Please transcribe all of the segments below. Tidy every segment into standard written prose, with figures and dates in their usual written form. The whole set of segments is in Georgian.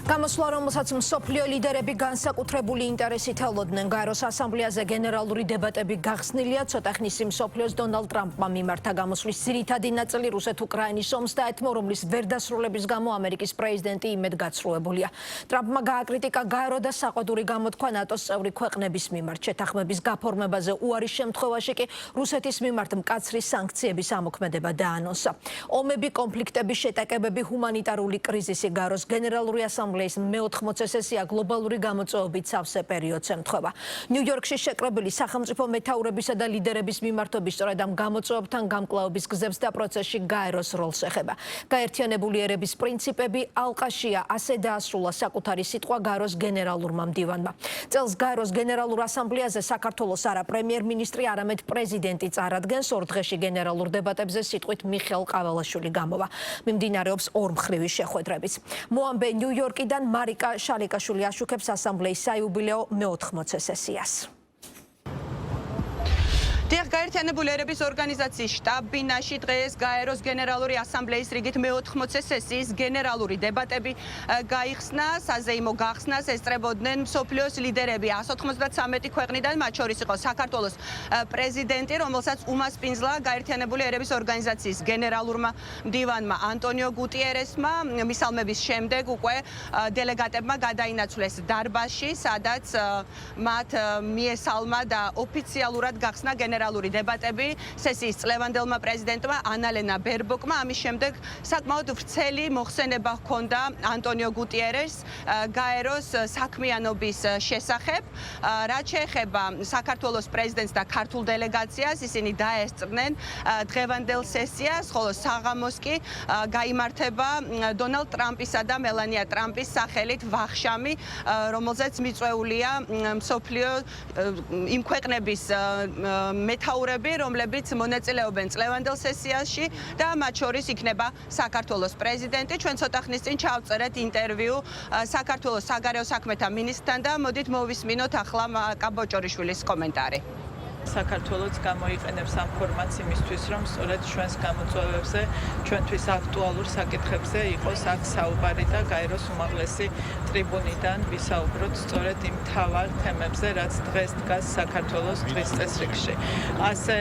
გამოსვლა, რომელსაც მსოფლიო ლიდერები განსაკუთრებული ინტერესით ელოდნენ. გაეროს ასამბლეაზე გენერალური დებატები გახსნილია. ცოტა ხნის წინ მსოფლიოს დონალდ ტრამპმა მიმართა გამოსვლის ძირითადი ნაწილი რუსეთ-უკრაინის ომს დაეთმო, რომლის ვერდასრულების გამო ამერიკის პრეზიდენტი იმედგაცრუებულია. ტრამპმა გააკრიტიკა გაერო და საყვედური გამოთქვა ნატოს წევრი ქვეყნების მიმართ. შეთანხმების გაფორმებაზე უარის შემთხვევაში კი რუსეთის მიმართ მკაცრი სანქციების ამოქმედება დაანონსა. ომები, კონფლიქტები, შეტაკებები, ჰუმანიტარული კრიზისი გაეროს გენერალური ასამბლეის მე-80 სესია გლობალური გამოწვევებით სავსე პერიოდს ემთხვევა. ნიუ-იორკში შეკრებილი სახელმწიფო მეთაურებისა და ლიდერების მიმართობის სწორედ ამ გამოწვევებთან გამკლავების გზებს და პროცესში გაეროს როლს ეხება. გაერთიანებული ერების პრინციპები ალყაშია, ასე დაასრულა საკუთარი სიტყვა გაეროს გენერალურმა მდივანმა. წელს გაეროს გენერალურ ასამბლეაზე საქართველოს არა პრემიერ-მინისტრი, არამედ პრეზიდენტი წარადგენს. 2 დღეში გენერალურ დებატებზე სიტყვით მიხეილ ყაველაშვილი გამოვა. მიმდინარეობს ორმხრივი შეხვედრებიც. მოამბე ნიუ-იორკიდან მარიკა შალიკაშვილი აშუქებს ასამბლეის საიუბილეო მე-80 სესიას. გაერთიანებული ერების ორგანიზაციის შტაბ-ბინაში დღეს გაეროს გენერალური ასამბლეის რიგით მე-80 სესიის გენერალური დებატები გაიხსნა. საზეიმო გახსნას ესწრებოდნენ მსოფლიოს ლიდერები 193 ქვეყნიდან, მათ შორის იყო საქართველოს პრეზიდენტი, რომელსაც უმასპინძლა გაერთიანებული ერების ორგანიზაციის გენერალურმა მდივანმა ანტონიო გუტიერესმა. მისალმების შემდეგ უკვე დელეგატებმა გადაინაცვლეს დარბაზში, სადაც მათ მიესალმა და ოფიციალურად გახსნა გენერალური დებატები სესიის წლევანდელმა პრეზიდენტმა ანალენა ბერბოკმა. ამის შემდეგ საკმაოდ ვრცელი მოხსენება ჰქონდა ანტონიო გუტიერესს გაეროს საქმიანობის შესახებ. რაც შეეხება საქართველოს პრეზიდენტს და ქართულ დელეგაციას, ისინი დაესწრნენ დღევანდელ სესიას, ხოლო საღამოს კი გაიმართება დონალდ ტრამპისა და მელანია ტრამპის სახელით ვახშამი, რომელზეც მიწვეულია მსოფლიო იმ ქვეყნების მეთაურები, რომლებიც მონაწილეობენ წლევანდელ სესიაში და მათ შორის იქნება საქართველოს პრეზიდენტი. ჩვენ ცოტა ხნის წინ ჩავწერეთ ინტერვიუ საქართველოს საგარეო საქმეთა მინისტრთან და მოდით მოვისმინოთ ახლა მაკა ბოჭორიშვილის კომენტარი. საქართველოს გამოიყენებს ამ ფორმატს იმისთვის, რომ სწორედ ჩვენს გამოწვევებზე, ჩვენთვის აქტუალურ საკითხებზე იყოს აქ საუბარი და გაეროს უმაღლესი ტრიბუნიდან ვისაუბროთ სწორედ იმ მთავარ თემებზე, რაც დღეს დგას საქართველოს დღის წესრიგში. ასე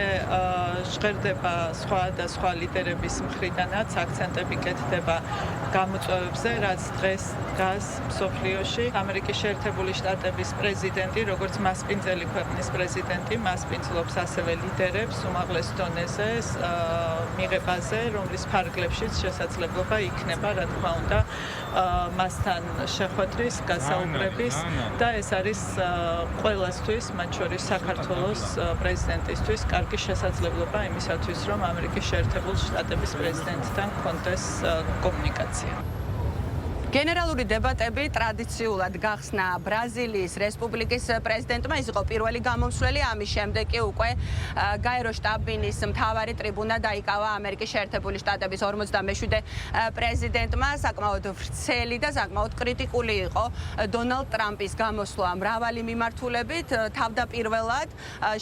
ჟღერდება სხვა და სხვა ლიდერების მხრიდანაც აქცენტები კეთდება გამოწვევებზე, რაც დღეს დგას მსოფლიოში. ამერიკის შეერთებული შტატების პრეზიდენტი, როგორც მასპინძელი ქვეყნის პრეზიდენტი, მასპინძლობს ასევე ლიდერებს უმაღლეს დონეზე მიღებაზე, რომლის ფარგლებშიც შესაძლებლობა იქნება, რა თქმა უნდა, მასთან შეხვედრის, გასაუბრების და ეს არის ყველასთვის, მათ შორის საქართველოს პრეზიდენტისთვის, კარგი შესაძლებლობა იმისათვის, რომ ამერიკის შეერთებული შტატების პრეზიდენტთან ჰქონდეს კომუნიკაცია. გენერალური დებატები ტრადიციულად გახსნა ბრაზილიის რესპუბლიკის პრეზიდენტმა. ის იყო პირველი გამომსვლელი, ამის შემდეგ კი უკვე გაეროს შტაბ-ბინის მთავარი ტრიბუნა დაიკავა ამერიკის შეერთებული შტატების 47 პრეზიდენტმა. საკმაოდ ვრცელი და საკმაოდ კრიტიკული იყო დონალდ ტრამპის გამოსვლა მრავალი მიმართულებით. თავდაპირველად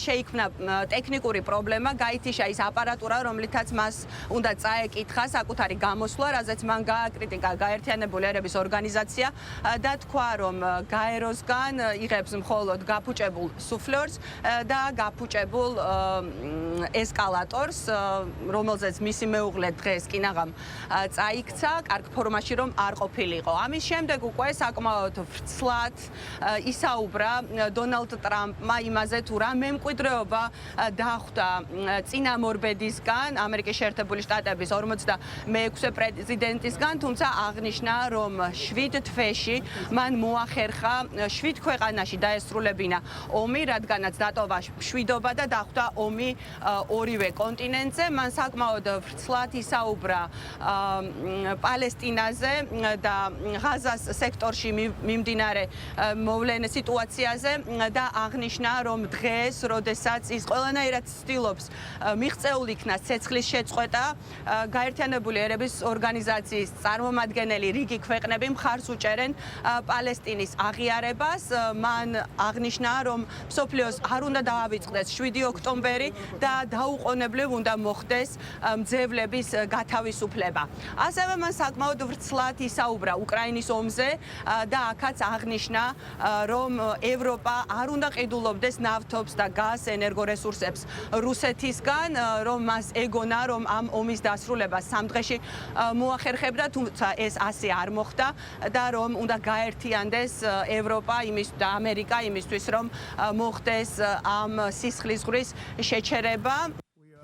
შეიქმნა ტექნიკური პრობლემა, გაითიშა ის აპარატურა, რომლითაც მას უნდა წაეკითხა საკუთარი გამოსვლა, რაზეც მან გააკრიტიკა გაერთიანებული ერების ორგანიზაცია და თქვა, რომ გაეროსგან იღებს მხოლოდ გაფუჭებულ სუფლერს და გაფუჭებულ ესკალატორს, რომელზეც მისი მეუღლე დღეს კინაღამ წაიქცა, კარგ ფორმაში რომ არ ყოფილიყო. ამის შემდეგ უკვე საკმაოდ ვრცლად ისაუბრა დონალდ ტრამპმა იმაზე, თუ რა მემკვიდრეობა დახვდა წინამორბედისგან, ამერიკის შეერთებული შტატების 46 პრეზიდენტისგან, თუმცა აღნიშნა, რომ 7 თვეში მან მოახერხა 7 ქვეყანაში დაესრულებინა ომი, რადგანაც დატოვა მშვიდობა და დახვდა ომი ორივე კონტინენტზე. მან საკმაოდ ვრცლად ისაუბრა პალესტინაზე და ღაზას სექტორში მიმდინარე მოვლენე სიტუაციაზე და აღნიშნა, რომ დღეს, როდესაც ის ყველანაირად ცდილობს მიღწეულ იქნას ცეცხლის შეწყვეტა, გაერთიანებული ერების ორგანიზაციის წარმომადგენელი რიგი ქვეყნები მხარს უჭერენ პალესტინის აღიარებას. მან აღნიშნა, რომ მსოფლიოს არ უნდა დაავიწყდეს 7 ოქტომბერი და დაუყოვნებლივ უნდა მოხდეს მძევლების გათავისუფლება. ასევე მან საკმაოდ ვრცლად ისაუბრა უკრაინის ომზე და აქაც აღნიშნა, რომ ევროპა არ უნდა ყიდულობდეს ნავთობს და გაზ ენერგორესურსებს რუსეთისგან, რომ მას ეგონა, რომ ამ ომის დასრულება 3 დღეში მოახერხებდა, თუმცა ეს ასე არ მოხდა და რომ უნდა გაერთიანდეს ევროპა და ამერიკა იმისთვის, რომ მოხდეს ამ სისხლისღვრის შეჩერება.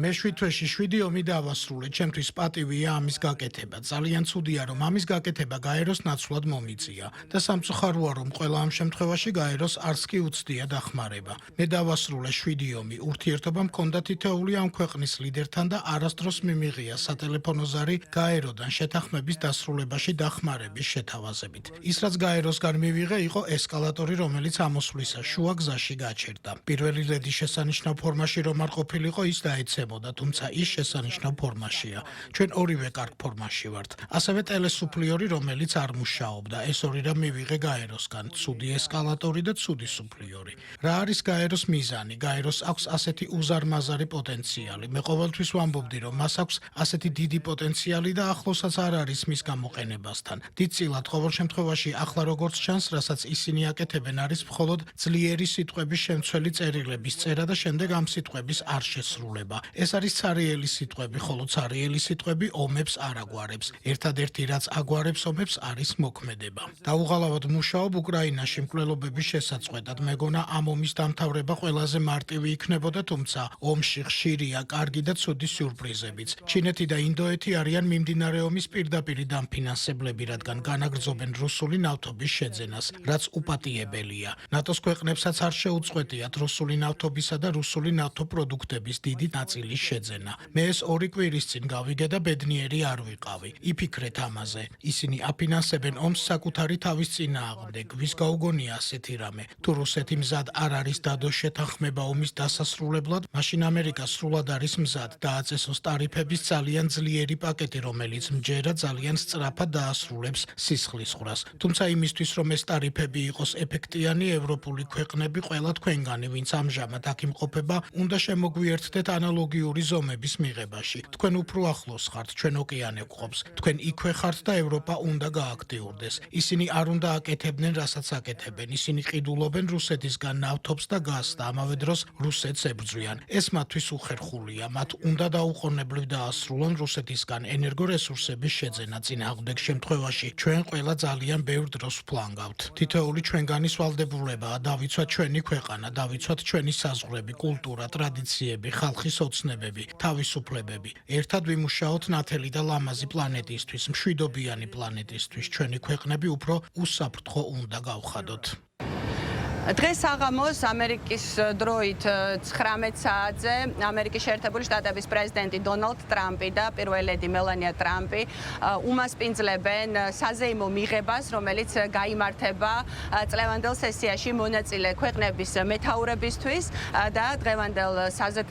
მე 7 თვეში 7 ომი დავასრულე, ჩემთვის პატივია ამის გაკეთება. ძალიან ცუდია, რომ ამის გაკეთება გაეროს ნაცვლად მომიწია და სამწუხაროა, რომ ყველა ამ შემთხვევაში გაეროს არც კი უცდია დახმარება. მე დავასრულე 7 ომი, ურთიერთობა მქონდა თითოეული ამ ქვეყნის ლიდერთან და არასდროს მიმიღია სატელეფონო ზარი გაეროდან შეთანხმების დასრულებაში დახმარების შეთავაზებით. ის რაც გაეროსგან მივიღე, იყო ესკალატორი, რომელიც ამოსვლისა შუა გზაში გაჩერდა. პირველი ლედი შესანიშნავ ფორმაში რომ არ ყოფილიყო, ის დაეცემა. თუმცა ის შესანიშნავ ფორმაშია. ჩვენ ორივე კარგ ფორმაში ვართ. ასევე ტელესუფლიორი, რომელიც არ მუშაობდა. ეს ორი რამ მივიღე გაეროსგან. ცუდი ესკალატორი და ცუდი სუფლიორი. რა არის გაეროს მიზანი? გაეროს აქვს ასეთი უზარმაზარი პოტენციალი. მე ყოველთვის ვამბობდი, რომ მას აქვს ასეთი დიდი პოტენციალი და ახლოსაც არ არის მის გამოყენებასთან. დიდწილად ყოველ შემთხვევაში ახლა როგორც ჩანს, რასაც ისინი აკეთებენ, არის მხოლოდ ძლიერი სიტყვების შემცველი წერილების წერა და შემდეგ ამ სიტყვების არ შესრულება. ეს არის ცარიელი სიტყვები, ხოლო ცარიელი სიტყვები ომებს არ აგვარებს. ერთადერთი რაც აგვარებს ომებს არის მოქმედება. დაუღალავად მუშაობ უკრაინაში მკვლელობების შესაწყვეტად. მეგონა ამ ომის დამთავრება ყველაზე მარტივი იქნებოდა, თუმცა ომში ხშირია კარგი და ცუდი სიურპრიზებიც. ჩინეთი და ინდოეთი არიან მიმდინარე ომის პირდაპირი დამფინანსებლები, რადგან განაგრძობენ რუსული ნავთობის შეძენას, რაც უპატიებელია. ნატოს ქვეყნებსაც არ შეუწყვეტიათ რუსული ნავთობისა და რუსული ნავთობპროდუქტების დიდი ნაწილი შეძენა. მე ეს 2 კვირის წინ გავიგე და ბედნიერი არ ვიყავი. იფიქრეთ ამაზე. ისინი აფინანსებენ ომს საკუთარი თავის წინააღმდეგ. ვის გაუგონია ასეთი რამე? თუ რუსეთი მზად არ არის დადოს შეთანხმება ომის დასასრულებლად, მაშინ ამერიკა სრულად არის მზად დააწესოს ტარიფების ძალიან ძლიერი პაკეტი, რომელიც მჯერა ძალიან სწრაფად დაასრულებს სისხლისღვრას. თუმცა იმისთვის, რომ ეს ტარიფები იყოს ეფექტიანი, ევროპული ქვეყნები ყველა თქვენგანი, ვინც ამჟამად აქ იმყოფება, უნდა შემოგვიერთდეთ ანალოგიური ზომების მიღებაში. თქვენ უფრო ახლოს ხართ, ჩვენ ოკეანე გვყობს. თქვენ იქვე ხართ და ევროპა უნდა გააქტიურდეს. ისინი არ უნდა აკეთებდნენ, რასაც აკეთებენ. ისინი ყიდულობენ რუსეთისგან ნავთობს და გაზს და ამავე დროს რუსეთს ებრძვიან. ეს მათთვის უხერხულია. მათ უნდა დაუყოვნებლივ დაასრულონ რუსეთისგან ენერგორესურსების შეძენა. წინააღმდეგ შემთხვევაში ჩვენ ყველა ძალიან ბევრ დროს ვფლანგავთ. თითოეული ჩვენგანის ვალდებულებაა დავიცვათ ჩვენი ქვეყანა, დავიცვათ ჩვენი საზღვრები, კულტურა, ტრადიციები, ხალხის ოცნებები, თავისუფლებები. ერთად ვიმუშაოთ ნათელი და ლამაზი პლანეტისთვის, მშვიდობიანი პლანეტისთვის. ჩვენი ქვეყნები უფრო უსაფრთხო უნდა გავხადოთ. დღეს საღამოს ამერიკის დროით 19 საათზე ამერიკის შეერთებული შტატების პრეზიდენტი დონალდ ტრამპი და პირველი ლედი მელანია ტრამპი უმასპინძლებენ საზეიმო მიღებას, რომელიც გაიმართება წლევანდელ სესიაში მონაწილე ქვეყნების მეთაურებისთვის და დღევანდელ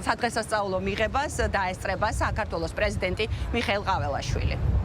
სადღესასწაულო მიღებას დაესწრება საქართველოს პრეზიდენტი მიხეილ ყაველაშვილი.